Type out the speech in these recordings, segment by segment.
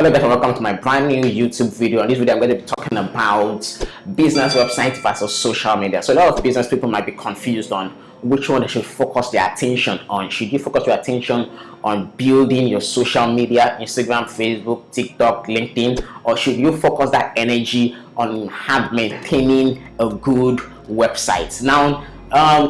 Hello guys and welcome to my brand new YouTube video. In this video I'm going to be talking about business website versus social media. So a lot of business people might be confused on which one they should focus their attention on. Should you focus your attention on building your social media, Instagram, Facebook, TikTok, LinkedIn, or should you focus that energy on maintaining a good website? Now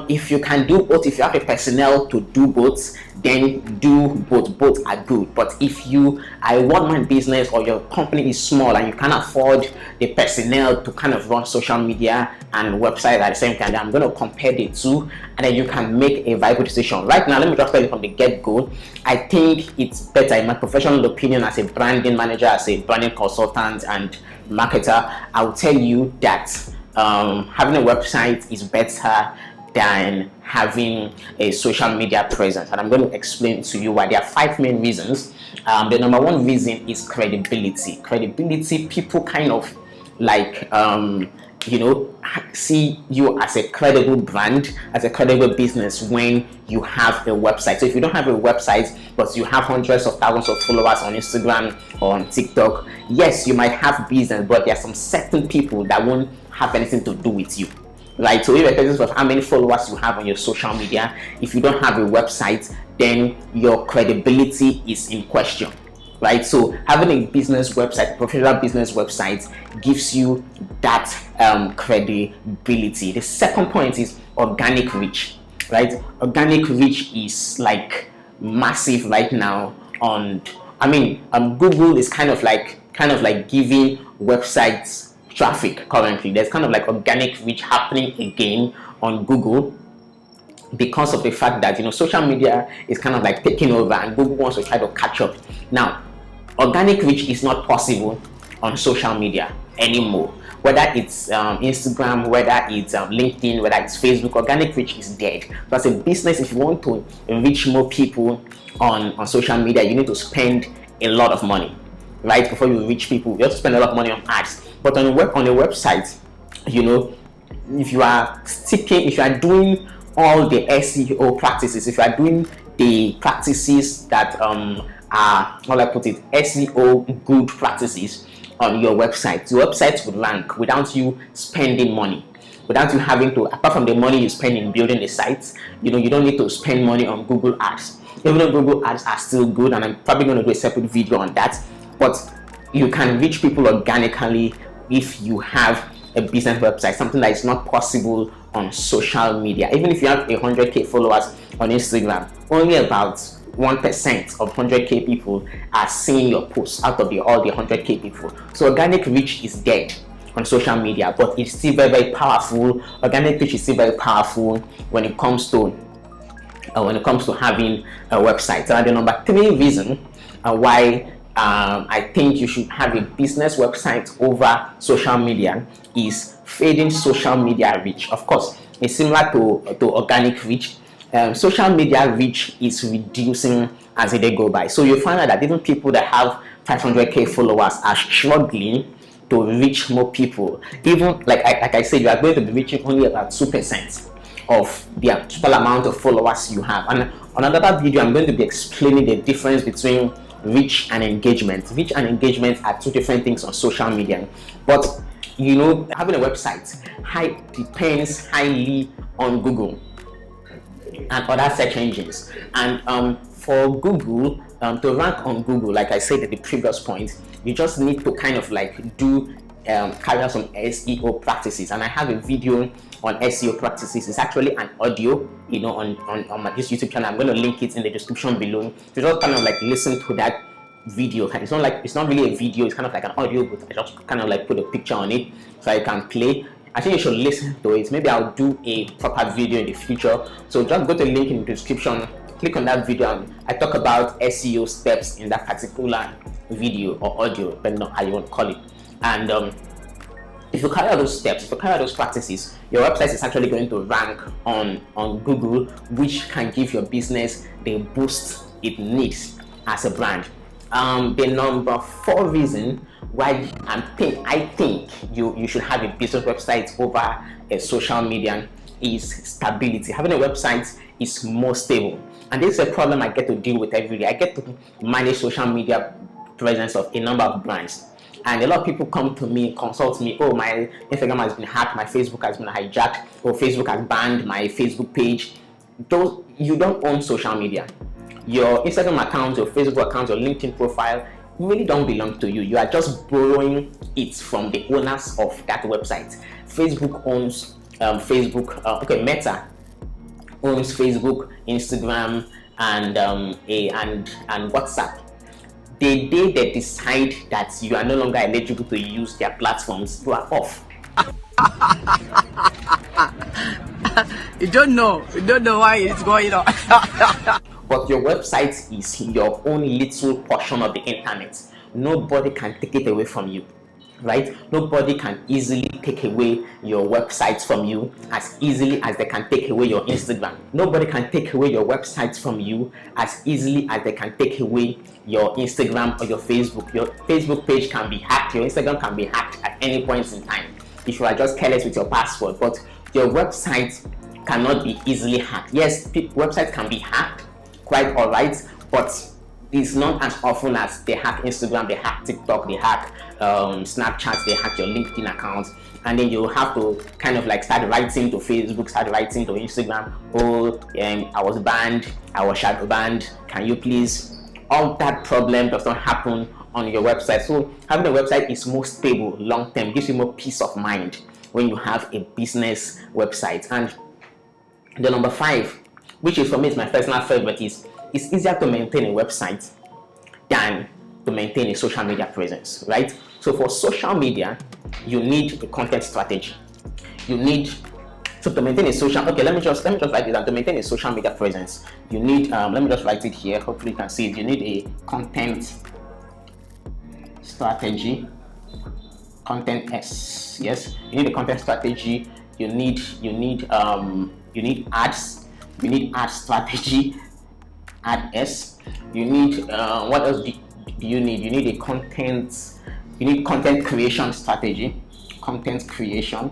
if you can do both, if you have the personnel to do both, then do both are good. But if you are a one-man business or your company is small and you can't afford the personnel to kind of run social media and website at the same time, I'm going to compare the two and then you can make a viable decision. Right now, let me just tell you from the get-go, I think it's better, in my professional opinion, as a branding manager, as a branding consultant and marketer, I'll tell you that having a website is better than having a social media presence, and I'm going to explain to you why. There are 5 main reasons. The number 1 reason is credibility. People kind of like see you as a credible brand, as a credible business when you have a website. So if you don't have a website but you have hundreds of thousands of followers on Instagram or on TikTok, yes, you might have business, but there are some certain people that won't have anything to do with you. Right, so irrespective of how many followers you have on your social media, if you don't have a website, then your credibility is in question. Right, so having a business website, a professional business website, gives you that credibility. The second point is organic reach. Right, organic reach is like massive right now. Google is kind of like giving websites traffic currently. There's kind of like organic reach happening again on Google because of the fact that social media is kind of like taking over and Google wants to try to catch up. Now, organic reach is not possible on social media anymore. Whether it's Instagram, whether it's LinkedIn, whether it's Facebook, organic reach is dead. So as a business, if you want to reach more people on social media, you need to spend a lot of money. Right, before you reach people, you have to spend a lot of money on ads. But on a website, if you are doing all the SEO practices, if you are doing the practices that SEO good practices on your website, your website would rank without you spending money, without you having to, apart from the money you spend in building the sites, you don't need to spend money on Google ads. Even though Google ads are still good, and I'm probably going to do a separate video on that, but you can reach people organically if you have a business website, something that is not possible on social media. Even if you have 100k followers on Instagram, only about 1% of 100k people are seeing your posts out of all the 100k people. So organic reach is dead on social media, but it's still very, very powerful. Organic reach is still very powerful when it comes to having a website. So the number 3 reason why I think you should have a business website over social media is fading social media reach. Of course, it's similar to organic reach. Social media reach is reducing as they go by. So you find out that even people that have 500k followers are struggling to reach more people. Even like I said, you are going to be reaching only about 2% of the total amount of followers you have. And on another video, I'm going to be explaining the difference between reach and engagement. Reach and engagement are 2 different things on social media, but having a website depends highly on Google and other search engines. And for Google to rank on Google, like I said at the previous point, you just need to kind of like carry out some SEO practices, and I have a video on SEO practices. It's actually an audio on this YouTube channel. I'm going to link it in the description below. So just kind of like listen to that video. It's not really a video, it's kind of like an audio, but I just kind of like put a picture on it so I can play. I think you should listen to it. Maybe I'll do a proper video in the future. So just go to the link in the description, click on that video, and I talk about SEO steps in that particular video or audio, depending on how you want to call it. And if you carry out those steps, if you carry out those practices, your website is actually going to rank on Google, which can give your business the boost it needs as a brand. The number 4 reason why I think you should have a business website over a social media is stability. Having a website is more stable, and this is a problem I get to deal with every day. I get to manage social media presence of a number of brands. And a lot of people come to me, consult me, oh, my Instagram has been hacked, my Facebook has been hijacked, or Facebook has banned my Facebook page. Those, you don't own social media. Your Instagram account, your Facebook account, your LinkedIn profile really don't belong to you. You are just borrowing it from the owners of that website. Facebook owns Meta owns Facebook, Instagram, and WhatsApp. The day they decide that you are no longer eligible to use their platforms, you are off. You don't know why it's going on. But your website is your own little portion of the internet. Nobody can take it away from you, right? Nobody can easily take away your website from you as easily as they can take away your Instagram. Nobody can take away your website from you as easily as they can take away your Instagram or your Facebook. Your Facebook page can be hacked, your Instagram can be hacked at any point in time if you are just careless with your password. But your website cannot be easily hacked. Yes, websites can be hacked, quite all right, but it's not as often as they hack Instagram, they hack TikTok, they hack Snapchat, they hack your LinkedIn account, and then you have to kind of like start writing to Facebook, start writing to Instagram, oh, I was banned, I was shadow banned, can you please? All that problem does not happen on your website. So having a website is more stable, long term, gives you more peace of mind when you have a business website. And the number 5, which is for me is my personal favorite, is it's easier to maintain a website than to maintain a social media presence, right? So for social media, you need a content strategy. You need, so to maintain a social, okay, let me just write it down. To maintain a social media presence, you need, let me just write it here, hopefully you can see it. You need a content strategy, content S, yes, you need a content strategy. You need ads, you need ad strategy, ad S. You need what else do you need? You need a content creation strategy, content creation,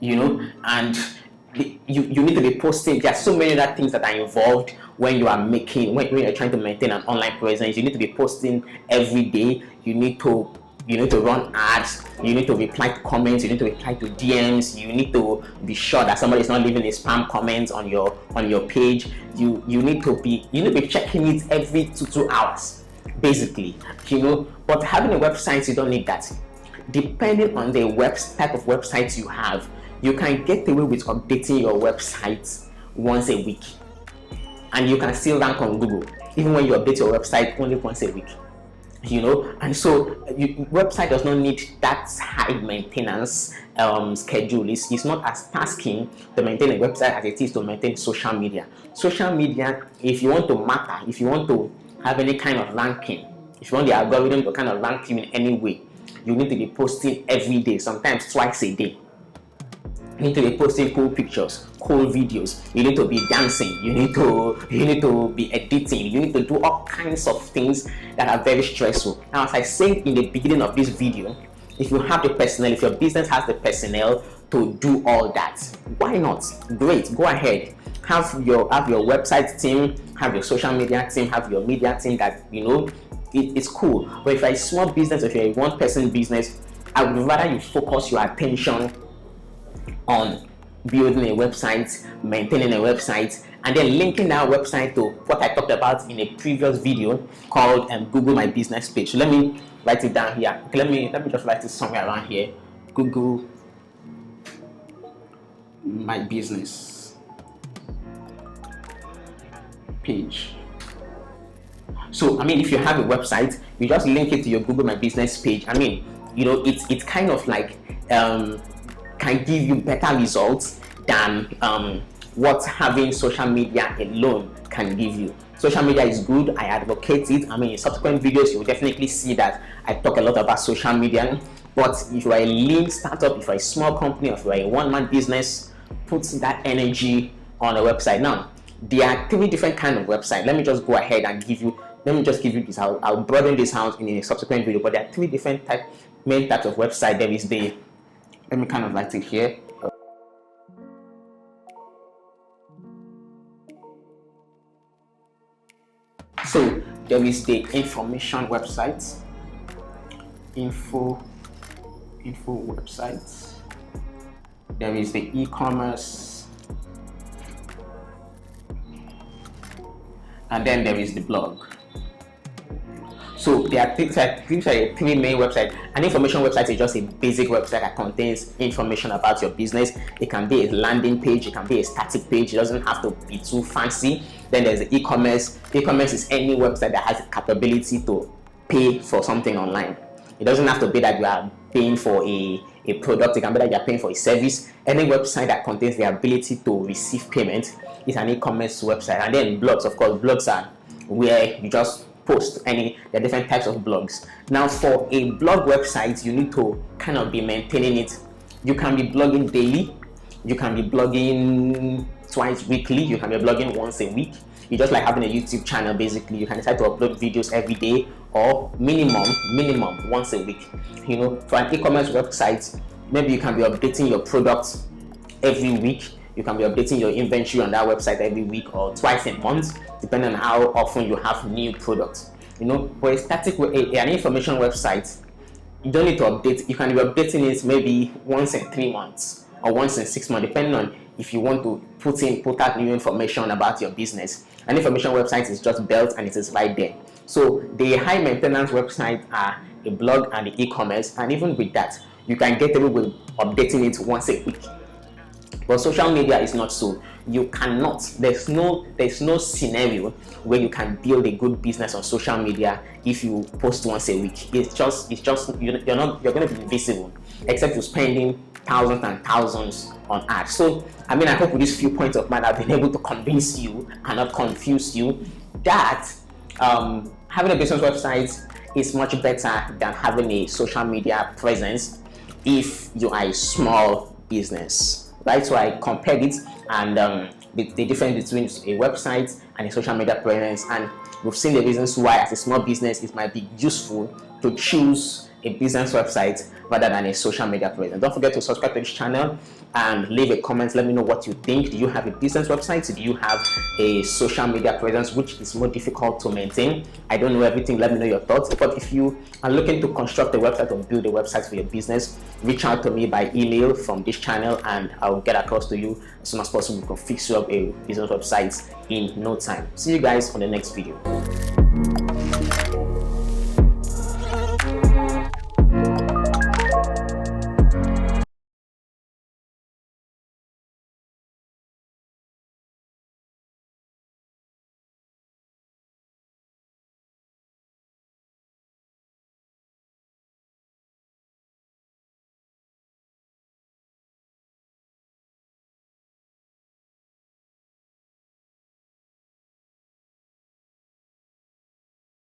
you know, and you need to be posting. There are so many other things that are involved when you are making, when you're trying to maintain an online presence. You need to be posting every day. You need to run ads, you need to reply to comments, you need to reply to DMs, you need to be sure that somebody is not leaving a spam comment on your page. You need to be checking it every 2 hours, basically, you know. But having a website, you don't need that. Depending on the type of website you have, you can get away with updating your website once a week, and you can still rank on Google even when you update your website only once a week, you know. And so website does not need that high maintenance schedule. It's not as tasking to maintain a website as it is to maintain social media. Social media, if you want to matter, if you want to have any kind of ranking, if you want the algorithm to kind of rank you in any way, you need to be posting every day, sometimes twice a day. You need to be posting cool pictures, cool videos. You need to be dancing. You need to be editing. You need to do all kinds of things that are very stressful. Now, as I said in the beginning of this video, if you have the personnel, if your business has the personnel to do all that, why not? Great, go ahead. Have your website team, have your social media team, have your media team. That, you know, it's cool. But if you're a small business, if you're a one-person business, I would rather you focus your attention on building a website, maintaining a website, and then linking that website to what I talked about in a previous video called Google My Business Page. So let me write it down here. Okay, let me just write it somewhere around here. Google My Business Page. So, I mean, if you have a website, you just link it to your Google My Business page. I mean, you know, it's kind of like can give you better results than what having social media alone can give you. Social media is good, I advocate it. I mean, in subsequent videos, you will definitely see that I talk a lot about social media. But if you are a lean startup, if you are a small company, or if you are a one-man business, put that energy on a website. Now, there are 3 different kinds of website. Let me just go ahead and give you this. I'll broaden this out in a subsequent video, but there are 3 different main types of website. There is the, let me kind of write it here. So there is the information website, info websites. There is the e-commerce, and then there is the blog. So there are three main websites. An information website is just a basic website that contains information about your business. It can be a landing page, it can be a static page, it doesn't have to be too fancy. Then there's the e-commerce. E-commerce is any website that has the capability to pay for something online. It doesn't have to be that you are paying for a product, it can be that you are paying for a service. Any website that contains the ability to receive payment is an e-commerce website. And then blogs, of course, blogs are where you just post there are different types of blogs. Now for a blog website, you need to kind of be maintaining it. You can be blogging daily, you can be blogging twice weekly, you can be blogging once a week. You just like having a YouTube channel. Basically, you can decide to upload videos every day or minimum once a week. You know, for an e-commerce website, maybe you can be updating your products every week. You can be updating your inventory on that website every week or twice a month, depending on how often you have new products. You know, for a static an information website, you don't need to update. You can be updating it maybe once in 3 months or once in 6 months, depending on if you want to put out new information about your business. An information website is just built and it is right there. So the high maintenance websites are a blog and the e-commerce, and even with that, you can get away with updating it once a week. But social media is not so. You cannot. There's no scenario where you can build a good business on social media if you post once a week. It's just you're going to be invisible, except you're spending thousands and thousands on ads. So I mean, I hope with these few points of mine I've been able to convince you and not confuse you that having a business website is much better than having a social media presence if you are a small business. Right, so I compared it and the difference between a website and a social media presence, and we've seen the reasons why as a small business it might be useful to choose a business website rather than a social media presence. Don't forget to subscribe to this channel and leave a comment. Let me know what you think. Do you have a business website? Do you have a social media presence, which is more difficult to maintain? I don't know everything. Let me know your thoughts. But if you are looking to construct a website or build a website for your business, reach out to me by email from this channel and I'll get across to you as soon as possible. We can fix you up a business website in no time. See you guys on the next video.